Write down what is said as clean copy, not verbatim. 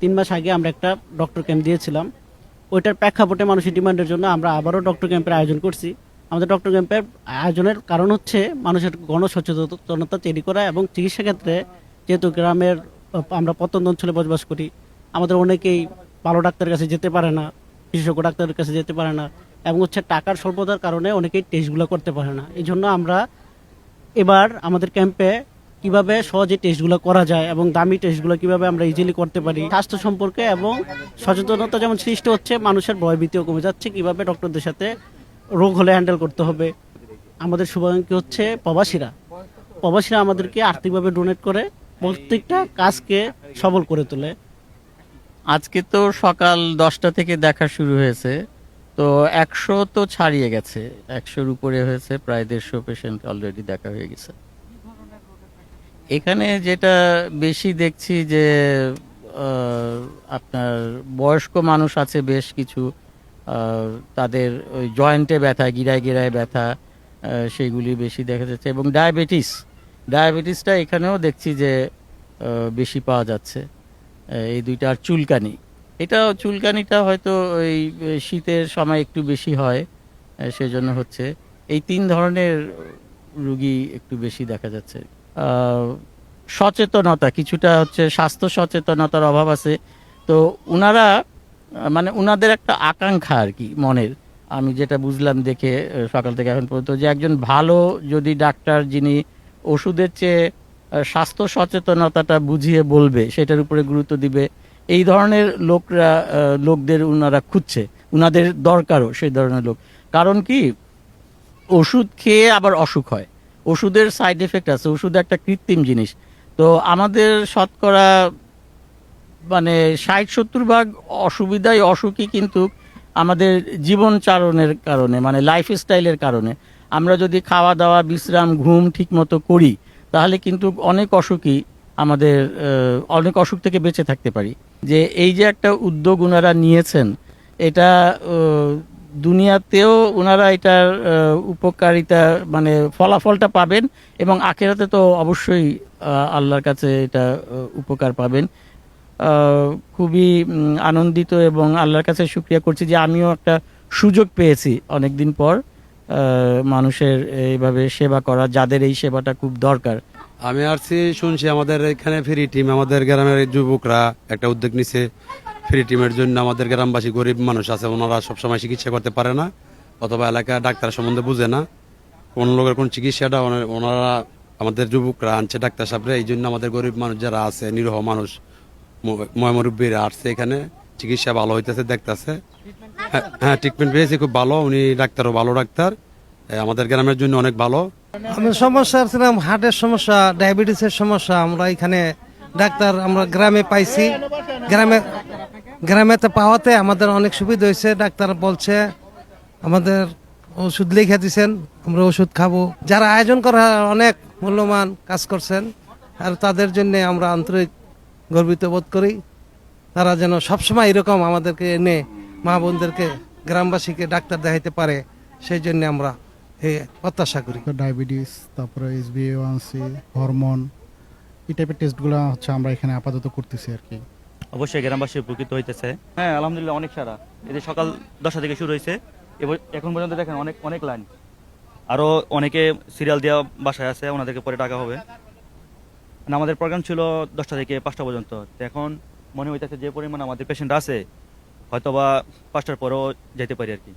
3 মাস আগে আমরা একটা ডক্টর ক্যাম্প দিয়েছিলাম। ওইটার প্রেক্ষাপটে মানুষের ডিমান্ডের জন্য আমরা আবারও ডক্টর ক্যাম্পের আয়োজন করছি। আমাদের ডক্টর ক্যাম্পের আয়োজনের কারণ হচ্ছে মানুষের গণসচেতনতা তৈরি করা এবং চিকিৎসা ক্ষেত্রে যেহেতু গ্রামের আমরা প্রত্যন্ত অঞ্চলে বসবাস করি, আমাদের অনেকেই ভালো ডাক্তারের কাছে যেতে পারে না, বিশেষজ্ঞ ডাক্তারের কাছে যেতে পারে না, এবং হচ্ছে টাকার স্বল্পতার কারণে অনেকেই টেস্টগুলো করতে পারে না। এই জন্য আমরা এবার আমাদের ক্যাম্পে কিভাবে সহজে টেস্টগুলো করা যায় এবং দামি টেস্টগুলো কিভাবে আমরা ইজিলি করতে পারি স্বাস্থ্য সম্পর্কে, এবং সচেতনতা যেমন সৃষ্টি হচ্ছে, মানুষের ভয়ভীতিও কমে যাচ্ছে, কিভাবে ডক্টরদের সাথে রোগ হলে হ্যান্ডেল করতে হবে। আমাদের শুভাকাঙ্ক্ষী হচ্ছে প্রবাসীরা আমাদেরকে আর্থিকভাবে ডোনেট করে প্রত্যেকটা কাজকে সবল করে তোলে। আজকে তো সকাল 10টা থেকে দেখা শুরু হয়েছে, তো 100 তো ছাড়িয়ে গেছে, 100-র উপরে হয়েছে, প্রায় 150 পেশেন্ট অলরেডি দেখা হয়ে গেছে। এখানে যেটা বেশি দেখছি যে আপনার বয়স্ক মানুষ আছে বেশ কিছু, তাদের ওই জয়েন্টে ব্যথা, গিরায় গিরায় ব্যথা, সেইগুলি বেশি দেখা যাচ্ছে, এবং ডায়াবেটিসটা এখানেও দেখছি যে বেশি পাওয়া যাচ্ছে। এই দুইটা, আর চুলকানিটা হয়তো ওই শীতের সময় একটু বেশি হয়, সেজন্য হচ্ছে। এই 3 ধরনের রুগী একটু বেশি দেখা যাচ্ছে। সচেতনতা কিছুটা হচ্ছে, স্বাস্থ্য সচেতনতার অভাব আছে। তো উনারা মানে উনাদের একটা আকাঙ্ক্ষা আর কি মনের, আমি যেটা বুঝলাম দেখে সকাল থেকে এখন পর্যন্ত, যে একজন ভালো যদি ডাক্তার যিনি ওষুধের চেয়ে স্বাস্থ্য সচেতনতাটা বুঝিয়ে বলবে, সেটার উপরে গুরুত্ব দিবে, এই ধরনের লোকদের উনারা খুঁজছে, উনাদের দরকারও সেই ধরনের লোক। কারণ কি, ওষুধ খেয়ে আবার অসুখ হয়, ওষুধের সাইড এফেক্ট আছে, ওষুধ একটা কৃত্রিম জিনিস। তো আমাদের শতকরা মানে 60-70 ভাগ অসুখই কিন্তু আমাদের জীবনচারণের কারণে, মানে লাইফস্টাইলের কারণে। আমরা যদি খাওয়া দাওয়া, বিশ্রাম, ঘুম ঠিক মতো করি, তাহলে কিন্তু অনেক অসুখ থেকে বেঁচে থাকতে পারি। যে এই যে একটা উদ্যোগ ওনারা নিয়েছেন, এটা দুনিয়াতেও ওনারা এটার উপকারিতা মানে ফলাফলটা পাবেন, এবং আখেরাতে তো অবশ্যই আল্লাহর কাছে এটা উপকার পাবেন। খুবই আনন্দিত এবং আল্লাহর কাছে শুকরিয়া করছি যে আমিও একটা সুযোগ পেয়েছি অনেকদিন পর মানুষের এইভাবে সেবা করা, যাদের এই সেবাটা খুব দরকার। আমি আসছি, শুনছি আমাদের এখানে ফ্রি টিম, আমাদের গ্রামের যুবকরা একটা উদ্যোগ নিছে ফ্রি টিমের জন্য। আমাদের গ্রামবাসী গরিব মানুষ আছে, ওনারা সবসময় চিকিৎসা করতে পারে না, অথবা এলাকা ডাক্তার সম্বন্ধে বুঝে না, কোন লোকের কোন চিকিৎসাটা ওনারা আমাদের যুবকরা আনছে ডাক্তার সাহেবরা। এই জন্য আমাদের গরিব মানুষ যারা আছে, নিরীহ মানুষ, ময়মুরব্বীরা আসছে এখানে, চিকিৎসা ভালো হইতেছে, দেখতেছে। হ্যাঁ, ট্রিটমেন্ট পেয়েছি খুব ভালো, উনি ডাক্তারও ভালো ডাক্তার, আমাদের গ্রামের জন্য অনেক ভালো। আমি সমস্যা ছিলাম হার্টের সমস্যা, ডায়াবেটিসের সমস্যা। আমরা এখানে ডাক্তার আমরা গ্রামে পাইছি, গ্রামেতে পাওয়াতে আমাদের অনেক সুবিধা হয়েছে। ডাক্তার বলছে আমাদের ওষুধ লিখে দিচ্ছেন, আমরা ওষুধ খাবো। যারা আয়োজন করা অনেক মূল্যবান কাজ করছেন, আর তাদের জন্য আমরা আন্তরিক গর্বিত বোধ করি। তারা যেন সবসময় এরকম আমাদেরকে এনে মা বোনদেরকে, গ্রামবাসীকে ডাক্তার দেখাইতে পারে, সেই জন্য আমরা প্রত্যাশা করি। ডায়াবেটিস, তারপরে HbA1c, হরমোন, এই টাইপের টেস্টগুলো হচ্ছে আমরা এখানে আপাতত করতেছি আর কি। অবশ্যই গ্রামবাসী উপকৃত হইতেছে। হ্যাঁ, আলহামদুলিল্লাহ অনেক সারা। এদের সকাল 10টা থেকে শুরু হয়েছে, এবার এখন পর্যন্ত দেখেন অনেক অনেক লাইন। আরও অনেকে সিরিয়াল দেওয়া বাসায় আছে, ওনাদেরকে পরে টাকা হবে। মানে আমাদের প্রোগ্রাম ছিল 10টা থেকে 5টা পর্যন্ত। তো এখন মনে হইতেছে যে পরিমাণ আমাদের পেশেন্ট আছে, হয়তো বা 5টার পরেও যেতে পারি আর কি।